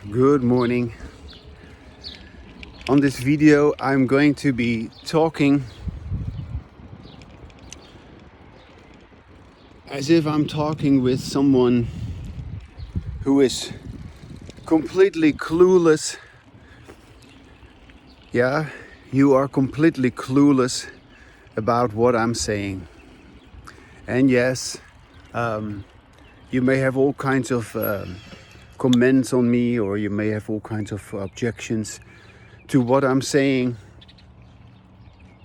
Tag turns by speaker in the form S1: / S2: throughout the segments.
S1: Good morning. On this video I'm going to be talking as if I'm talking with someone who is completely clueless. Yeah, you are completely clueless about what I'm saying. And yes, you may have all kinds of comments on me, or you may have all kinds of objections to what I'm saying,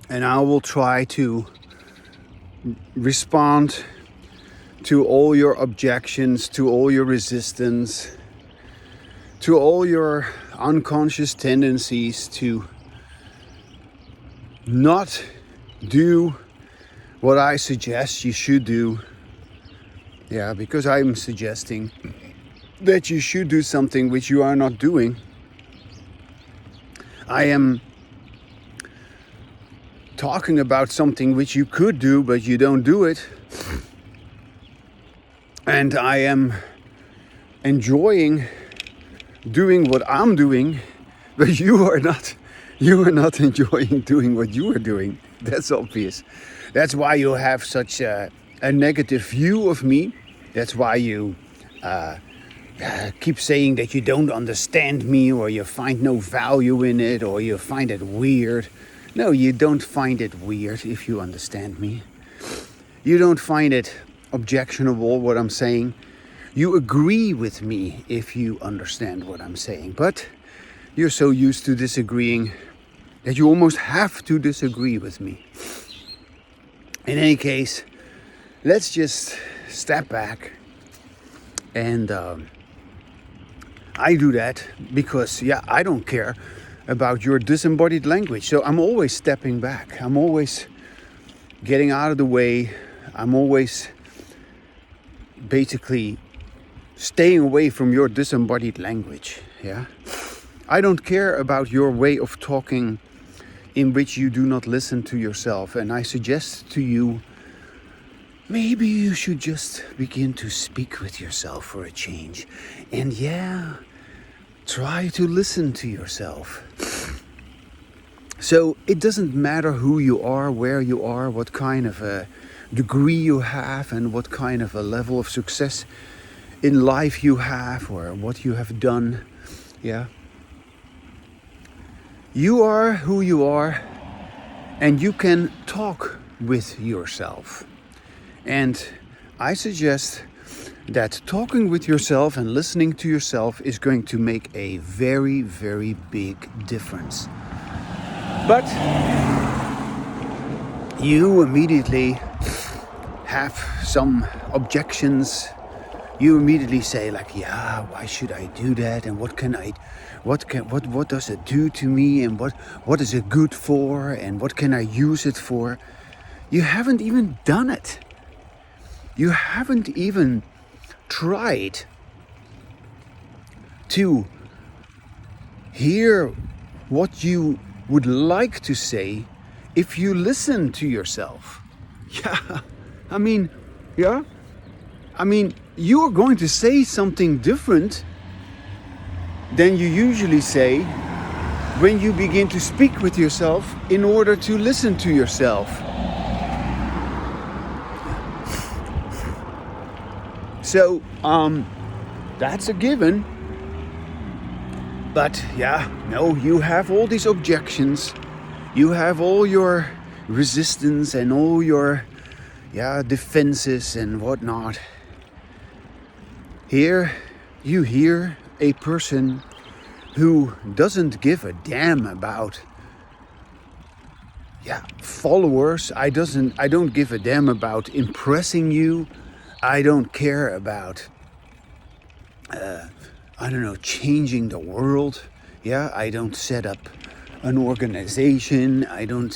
S1: and I will try to respond to all your objections, to all your resistance, to all your unconscious tendencies to not do what I suggest you should do. Yeah, because I'm suggesting that you should do something which you are not doing. I am talking about something which you could do, but you don't do it. And I am enjoying doing what I'm doing, but you are not enjoying doing what you are doing. That's obvious. That's why you have such a negative view of me. That's why you keep saying that you don't understand me, or you find no value in it, or you find it weird. No, you don't find it weird if you understand me. You don't find it objectionable what I'm saying. You agree with me if you understand what I'm saying. But you're so used to disagreeing that you almost have to disagree with me. In any case, let's just step back. And I do that because, I don't care about your disembodied language. So I'm always stepping back. I'm always getting out of the way. I'm always basically staying away from your disembodied language. Yeah, I don't care about your way of talking in which you do not listen to yourself. And I suggest to you, maybe you should just begin to speak with yourself for a change. And try to listen to yourself. So it doesn't matter who you are, where you are, what kind of a degree you have, and what kind of a level of success in life you have, or what you have done. Yeah. You are who you are, and you can talk with yourself. And I suggest that talking with yourself and listening to yourself is going to make a very, very big difference. But you immediately have some objections. You immediately say like, why should I do that? And what does it do to me? And what is it good for? And what can I use it for? You haven't even done it. You haven't even tried to hear what you would like to say if you listen to yourself. You are going to say something different than you usually say when you begin to speak with yourself in order to listen to yourself. So, that's a given. But you have all these objections. You have all your resistance and all your defenses and whatnot. Here you hear a person who doesn't give a damn about followers. I don't give a damn about impressing you. I don't care about changing the world. I don't set up an organization. I don't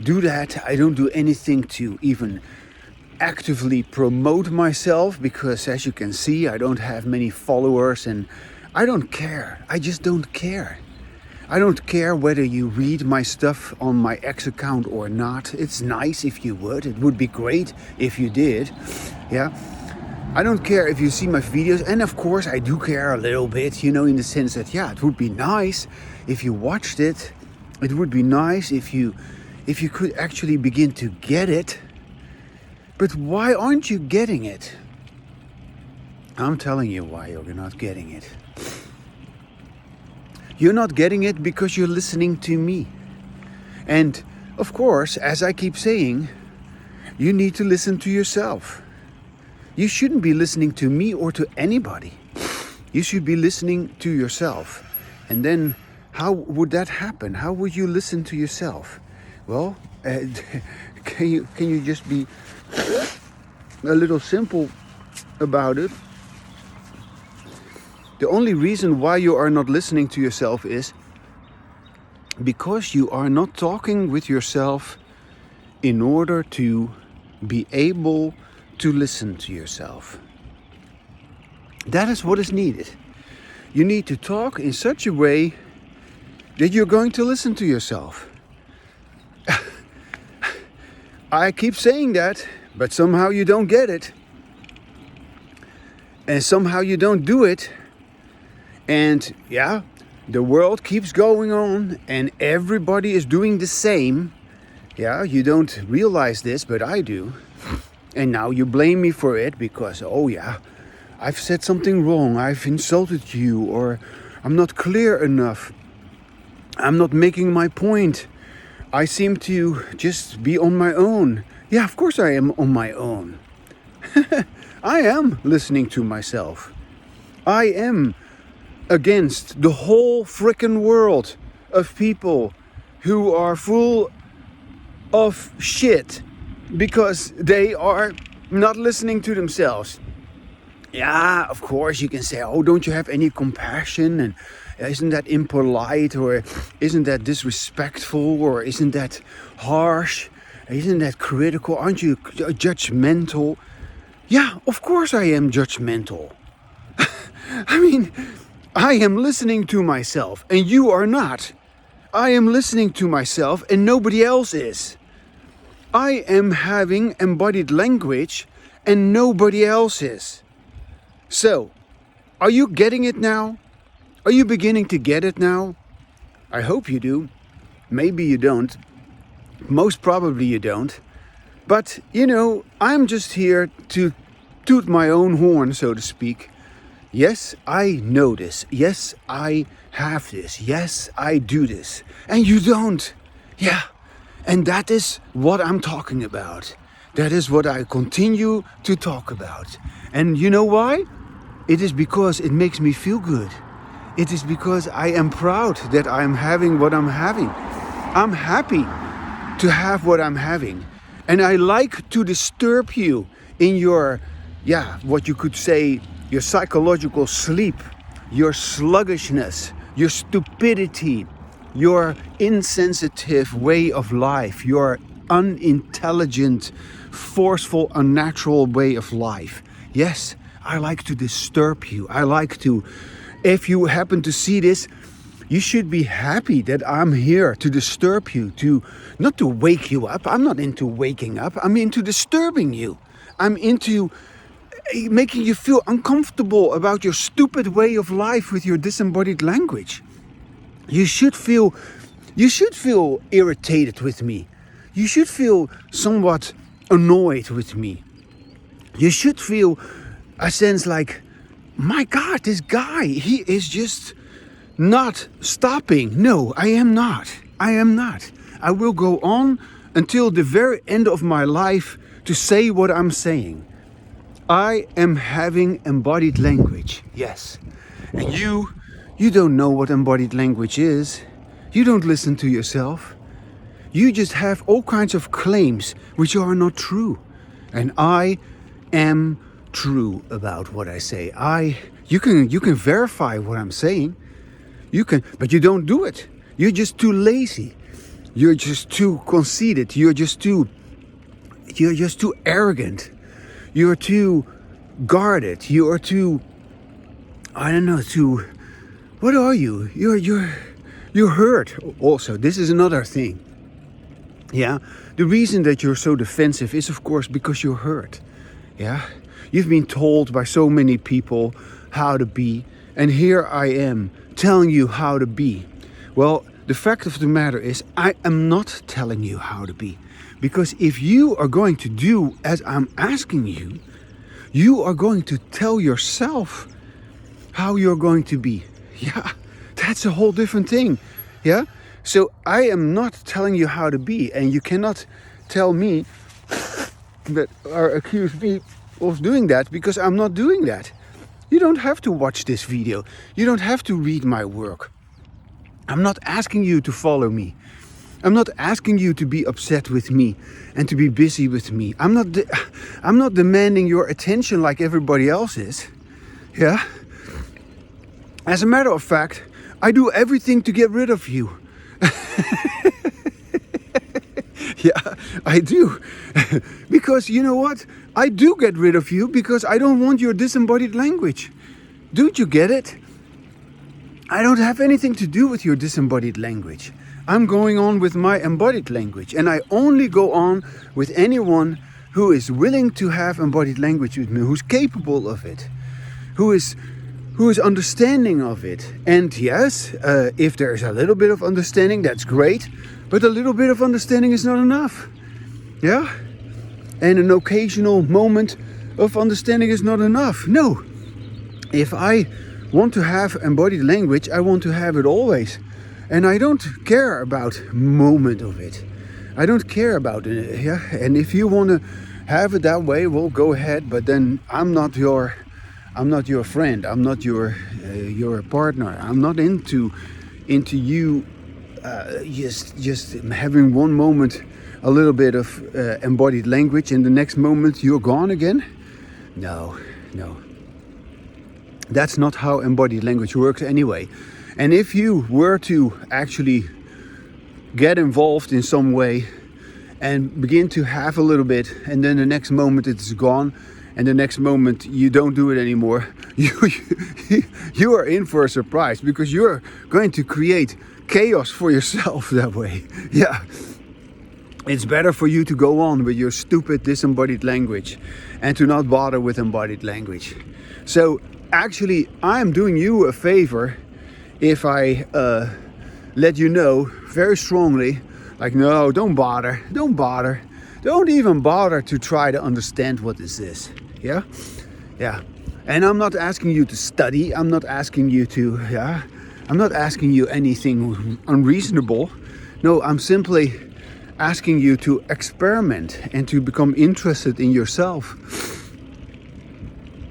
S1: do that. I don't do anything to even actively promote myself, because as you can see, I don't have many followers, and I don't care. I just don't care. I don't care whether you read my stuff on my X account or not. It's nice if you would. It would be great if you did. I don't care if you see my videos, and of course I do care a little bit, in the sense that, yeah, it would be nice if you watched it. It would be nice if you could actually begin to get it. But why aren't you getting it? I'm telling you why you're not getting it. You're not getting it because you're listening to me. And of course, as I keep saying, you need to listen to yourself. You shouldn't be listening to me or to anybody. You should be listening to yourself. And then how would that happen? How would you listen to yourself? Well, can you just be a little simple about it? The only reason why you are not listening to yourself is because you are not talking with yourself in order to be able to listen to yourself. That is what is needed. You need to talk in such a way that you're going to listen to yourself. I keep saying that, but somehow you don't get it. And somehow you don't do it. And yeah, the world keeps going on and everybody is doing the same. Yeah, you don't realize this, but I do. And now you blame me for it because, oh yeah, I've said something wrong, I've insulted you, or I'm not clear enough. I'm not making my point. I seem to just be on my own. Yeah, of course I am on my own. I am listening to myself. I am against the whole frickin' world of people who are full of shit because they are not listening to themselves. Yeah, of course you can say, oh, don't you have any compassion? And isn't that impolite? Or isn't that disrespectful? Or isn't that harsh? Isn't that critical? Aren't you judgmental? Yeah, of course I am judgmental. I mean, I am listening to myself and you are not. I am listening to myself and nobody else is. I am having embodied language and nobody else is. So, are you getting it now? Are you beginning to get it now? I hope you do. Maybe you don't. Most probably you don't. But, I'm just here to toot my own horn, so to speak. Yes, I know this. Yes, I have this. Yes, I do this. And you don't. Yeah. And that is what I'm talking about. That is what I continue to talk about. And you know why? It is because it makes me feel good. It is because I am proud that I'm having what I'm having. I'm happy to have what I'm having. And I like to disturb you in your, what you could say, your psychological sleep, your sluggishness, your stupidity, your insensitive way of life, your unintelligent, forceful, unnatural way of life. Yes, I like to disturb you. I like to, if you happen to see this, you should be happy that I'm here to disturb you, not to wake you up. I'm not into waking up. I'm into disturbing you. I'm into making you feel uncomfortable about your stupid way of life with your disembodied language. You should feel irritated with me. You should feel somewhat annoyed with me. You should feel a sense like, my God, this guy, he is just not stopping. No, I am not. I am not. I will go on until the very end of my life to say what I'm saying. I am having embodied language, yes. And you don't know what embodied language is. You don't listen to yourself. You just have all kinds of claims which are not true. And I am true about what I say. You can verify what I'm saying. You can, but you don't do it. You're just too lazy. You're just too conceited. You're just too arrogant. You're too guarded. You are too, I don't know, too, what are you? You're hurt also. This is another thing. Yeah, the reason that you're so defensive is of course because you're hurt. Yeah, You've been told by so many people how to be, and here I am telling you how to be. Well, the fact of the matter is, I am not telling you how to be. Because if you are going to do as I'm asking you, you are going to tell yourself how you're going to be. Yeah, that's a whole different thing. Yeah? So I am not telling you how to be, and you cannot tell me that or accuse me of doing that, because I'm not doing that. You don't have to watch this video. You don't have to read my work. I'm not asking you to follow me. I'm not asking you to be upset with me and to be busy with me. I'm not demanding your attention like everybody else is. Yeah? As a matter of fact, I do everything to get rid of you. Yeah, I do. Because you know what? I do get rid of you because I don't want your disembodied language. Don't you get it? I don't have anything to do with your disembodied language. I'm going on with my embodied language, and I only go on with anyone who is willing to have embodied language with me, who's capable of it, who is understanding of it. And yes, if there's a little bit of understanding, that's great, but a little bit of understanding is not enough. Yeah? And an occasional moment of understanding is not enough. No. If I want to have embodied language, I want to have it always. And I don't care about moment of it. I don't care about it. Yeah? And if you want to have it that way, well, go ahead. But then I'm not your friend. I'm not your partner. I'm not into you just having one moment a little bit of embodied language, and the next moment you're gone again. No. That's not how embodied language works anyway. And if you were to actually get involved in some way and begin to have a little bit, and then the next moment it's gone, and the next moment you don't do it anymore, you are in for a surprise, because you're going to create chaos for yourself that way. Yeah. It's better for you to go on with your stupid disembodied language and to not bother with embodied language. So actually, I'm doing you a favor if I let you know very strongly, like, no, don't bother. Don't even bother to try to understand what this is. Yeah? Yeah. And I'm not asking you to study. I'm not asking you to, I'm not asking you anything unreasonable. No, I'm simply asking you to experiment and to become interested in yourself,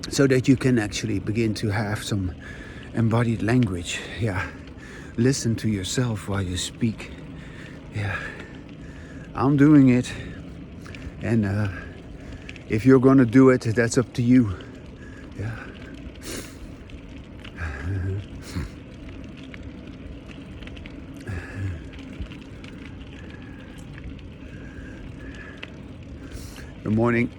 S1: so that you can actually begin to have some embodied language. Yeah. Listen to yourself while you speak. Yeah. I'm doing it. And if you're gonna do it, that's up to you. Yeah. Good morning.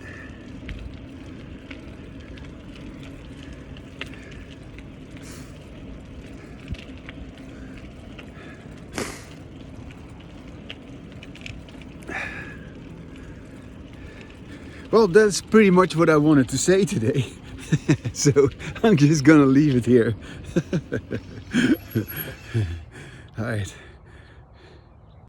S1: Well, that's pretty much what I wanted to say today. So I'm just gonna leave it here. All right.